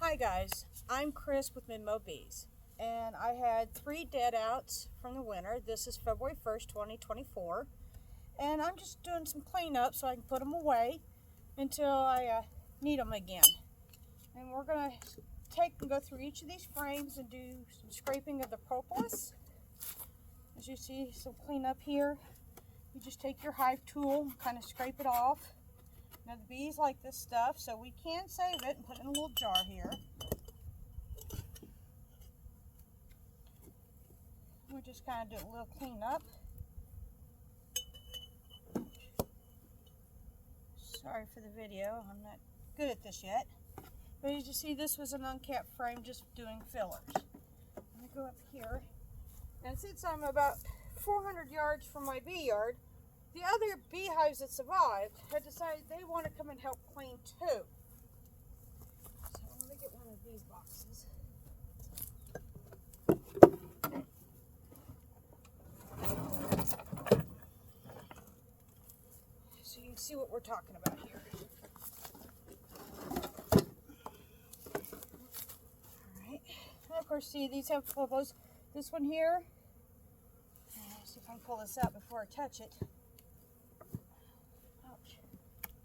Hi guys, I'm Chris with Midmo Bees, and I had 3 dead outs from the winter. This is February 1st, 2024, and I'm just doing some cleanup so I can put them away until I need them again. And we're going to go through each of these frames and do some scraping of the propolis. As you see, some cleanup here. You just take your hive tool and kind of scrape it off. Now the bees like this stuff, so we can save it and put it in a little jar here. We're just kind of doing a little cleanup. Sorry for the video, I'm not good at this yet. But as you see, this was an uncapped frame just doing fillers. I'm going to go up here, and since I'm about 400 yards from my bee yard, the other beehives that survived had decided they want to come and help clean too. So let me get one of these boxes. So you can see what we're talking about here. Alright, and of course, see, these have bubbles. This one here, let's see if I can pull this out before I touch it.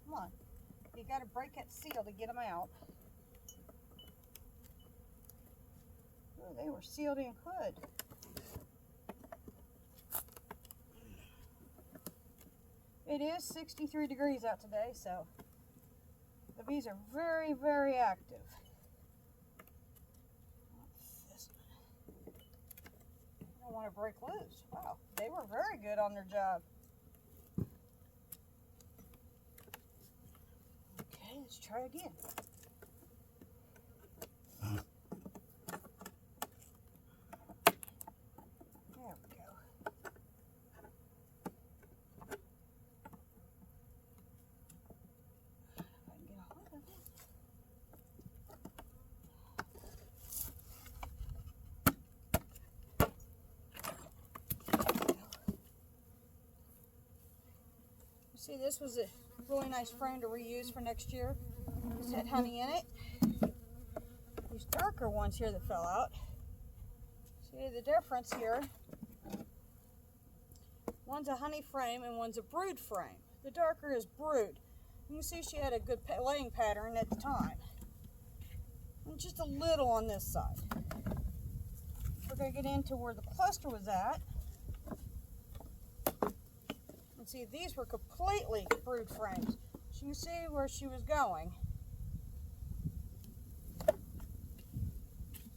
Come on, you got to break that seal to get them out. Oh, they were sealed in good. It is 63 degrees out today, so the bees are very, very active. This one. I don't want to break loose. Wow, they were very good on their job. Let's try again. There we go. If I can get a hold of it. You see, this was a really nice frame to reuse for next year. This had honey in it. These darker ones here that fell out. See the difference here? One's a honey frame and one's a brood frame. The darker is brood. You can see she had a good laying pattern at the time. And just a little on this side. We're going to get into where the cluster was at. And see, these were completely brood frames. So you can see where she was going.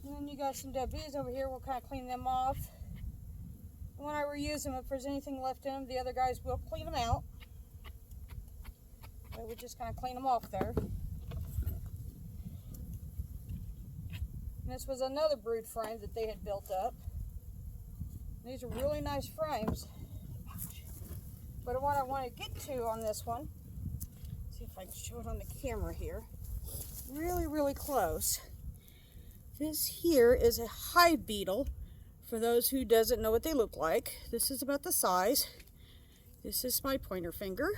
And then you got some dead bees over here. We'll kind of clean them off. And when I reuse them, if there's anything left in them, the other guys will clean them out. But we just kind of clean them off there. And this was another brood frame that they had built up. These are really nice frames. But what I want to get to on this one, see if I can show it on the camera here, really, really close. This here is a hive beetle. For those who doesn't know what they look like, this is about the size. This is my pointer finger.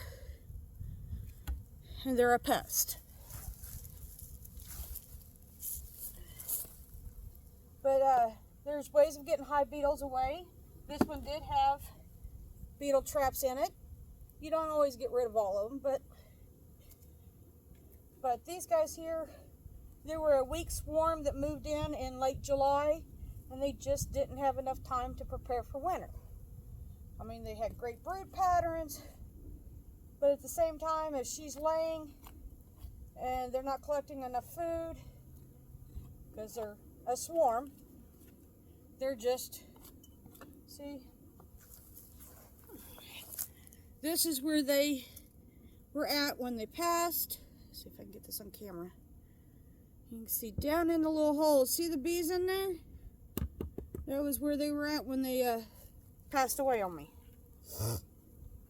And they're a pest. But there's ways of getting hive beetles away. This one did have beetle traps in it. You don't always get rid of all of them, but these guys here, there were a weak swarm that moved in late July, and they just didn't have enough time to prepare for winter. I mean, they had great brood patterns, but at the same time, if she's laying and they're not collecting enough food, because they're a swarm, they're just, see, this is where they were at when they passed. Let's see if I can get this on camera. You can see down in the little hole. See the bees in there? That was where they were at when they passed away on me.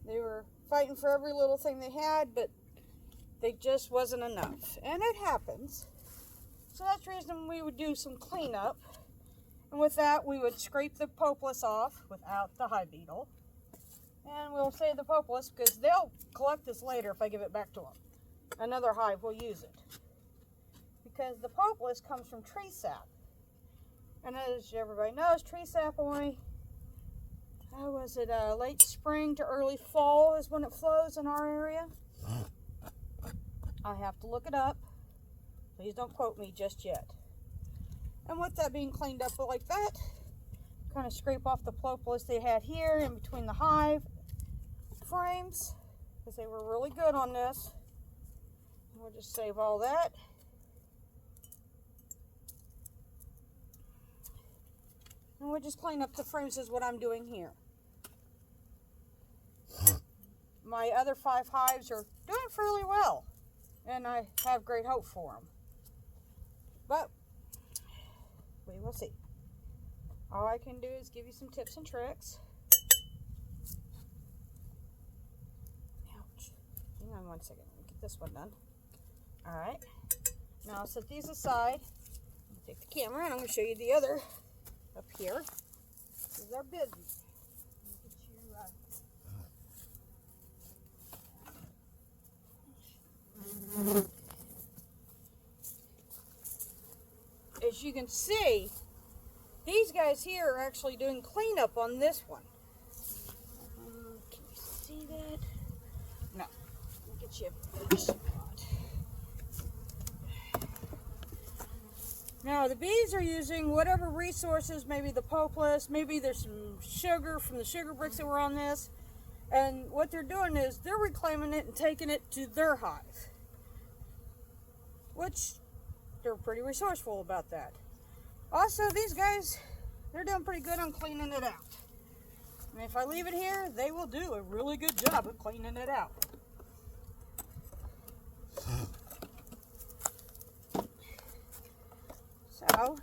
They were fighting for every little thing they had, but they just wasn't enough. And it happens. So that's the reason we would do some cleanup. And with that, we would scrape the propolis off without the hive beetle. And we'll save the propolis because they'll collect this later if I give it back to them. Another hive will use it. because the propolis comes from tree sap. And as everybody knows, tree sap only, was it late spring to early fall is when it flows in our area. I have to look it up. Please don't quote me just yet. And with that being cleaned up like that, kind of scrape off the propolis they had here in between the hive frames, because they were really good on this. We'll just save all that. And we'll just clean up the frames is what I'm doing here. My other 5 hives are doing fairly well, and I have great hope for them. But we will see. All I can do is give you some tips and tricks. Ouch. Hang on one second. Let me get this one done. Alright. Now I'll set these aside. Take the camera and I'm going to show you the other up here. This is our business. As you can see, these guys here are actually doing cleanup on this one. Can you see that? No. Let me get you a better spot. Now the bees are using whatever resources, maybe the propolis, maybe there's some sugar from the sugar bricks that were on this. And what they're doing is they're reclaiming it and taking it to their hive. Which, they're pretty resourceful about that. Also, these guys, they're doing pretty good on cleaning it out. And if I leave it here, they will do a really good job of cleaning it out. So,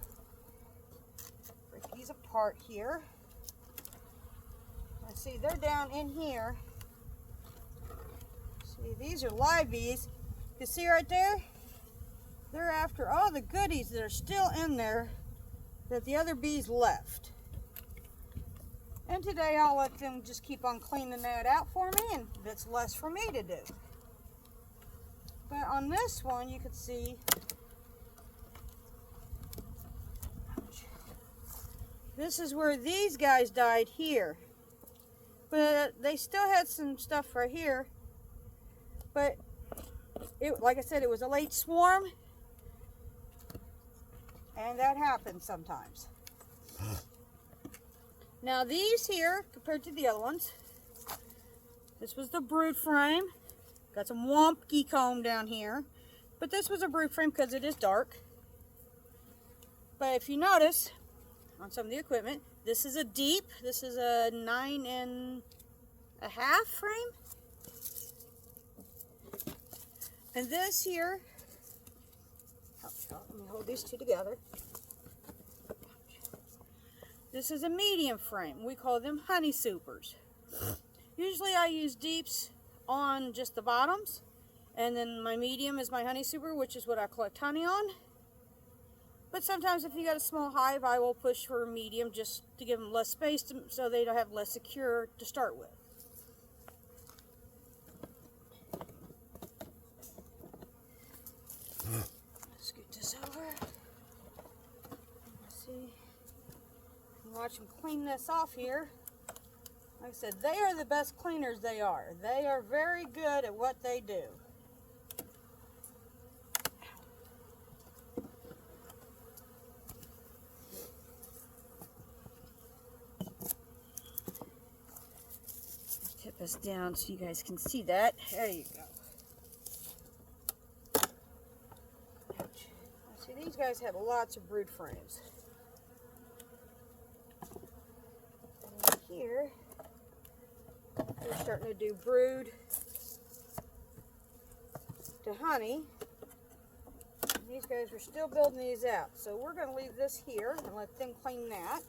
break these apart here. Let's see, they're down in here. See, these are live bees. You see right there? They're after all the goodies that are still in there that the other bees left. And today I'll let them just keep on cleaning that out for me, and that's less for me to do. But on this one you can see this is where these guys died here. But they still had some stuff right here. But like I said, it was a late swarm. And that happens sometimes. Now these here, compared to the other ones, this was the brood frame. Got some wonky comb down here. But this was a brood frame because it is dark. But if you notice, on some of the equipment, this is a deep, this is a 9.5 frame. And this here, let me hold these two together. This is a medium frame. We call them honey supers. Usually I use deeps on just the bottoms, and then my medium is my honey super, which is what I collect honey on. But sometimes if you got a small hive, I will push for a medium just to give them less space so they don't have less secure to start with. Scoot this over. Let's see. Watch them clean this off here. Like I said, they are the best cleaners they are. They are very good at what they do. Tip this down so you guys can see that. There you go. See, these guys have lots of brood frames. And here, they're starting to do brood to honey. And these guys are still building these out. So we're going to leave this here and let them clean that.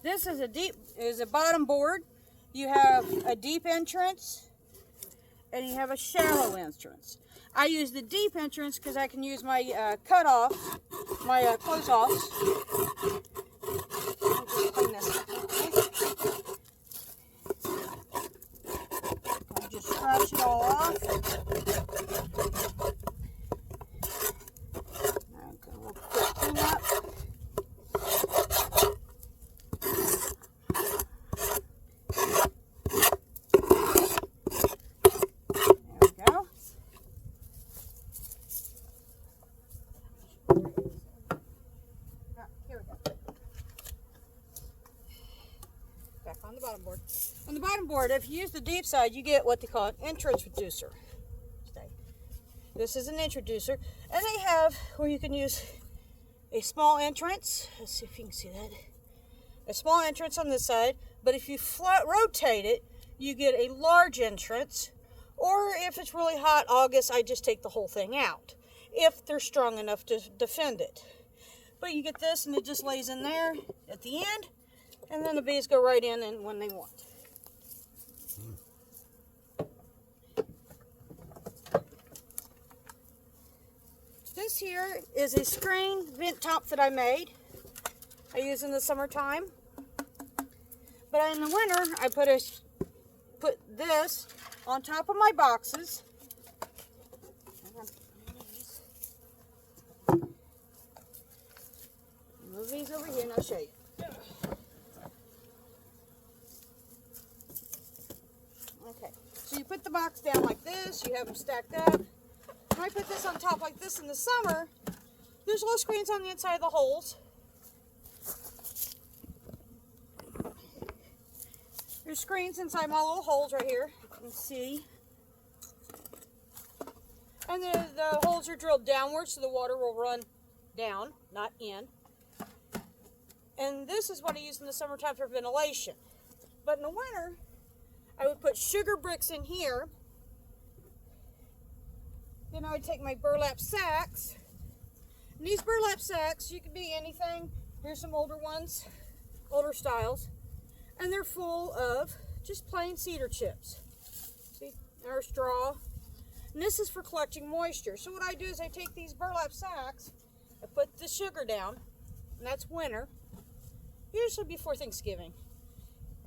This is a bottom board. You have a deep entrance and you have a shallow entrance. I use the deep entrance because I can use my cutoffs, my close offs. I'll just clean this up. on the bottom board. On the bottom board, if you use the deep side, you get what they call an introducer. This is an introducer, and they have where you can use a small entrance. Let's see if you can see that. A small entrance on this side, but if you rotate it, you get a large entrance. Or if it's really hot August, I just take the whole thing out, if they're strong enough to defend it. But you get this, and it just lays in there at the end, and then the bees go right in and when they want. This here is a screen vent top that I made. I use in the summertime. But in the winter, I put this on top of my boxes. Move these over here and I'll show you. Okay, so you put the box down like this, you have them stacked up. When I put this on top like this in the summer, there's little screens on the inside of the holes. There's screens inside my little holes right here, you can see. And the holes are drilled downward so the water will run down, not in. And this is what I use in the summertime for ventilation. But in the winter, I would put sugar bricks in here. Then I would take my burlap sacks. And these burlap sacks, you can be anything. Here's some older ones, older styles. And they're full of just plain cedar chips. See, or straw. And this is for collecting moisture. So what I do is I take these burlap sacks, I put the sugar down, and that's winter, usually before Thanksgiving.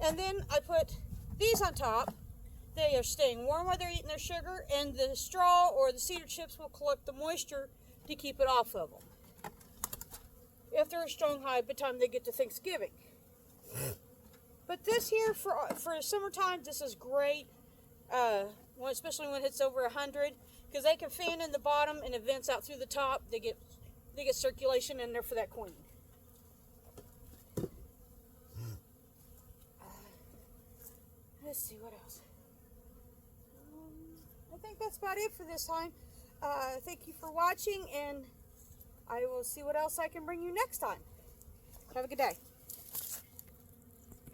And then I put these on top. They are staying warm while they're eating their sugar, and the straw or the cedar chips will collect the moisture to keep it off of them. If they're a strong hive by the time they get to Thanksgiving. But this here, for summertime, this is great, especially when it's over 100, because they can fan in the bottom and it vents out through the top. They get circulation in there for that queen. Let's see what else. I think that's about it for this time. Thank you for watching, and I will see what else I can bring you next time. Have a good day.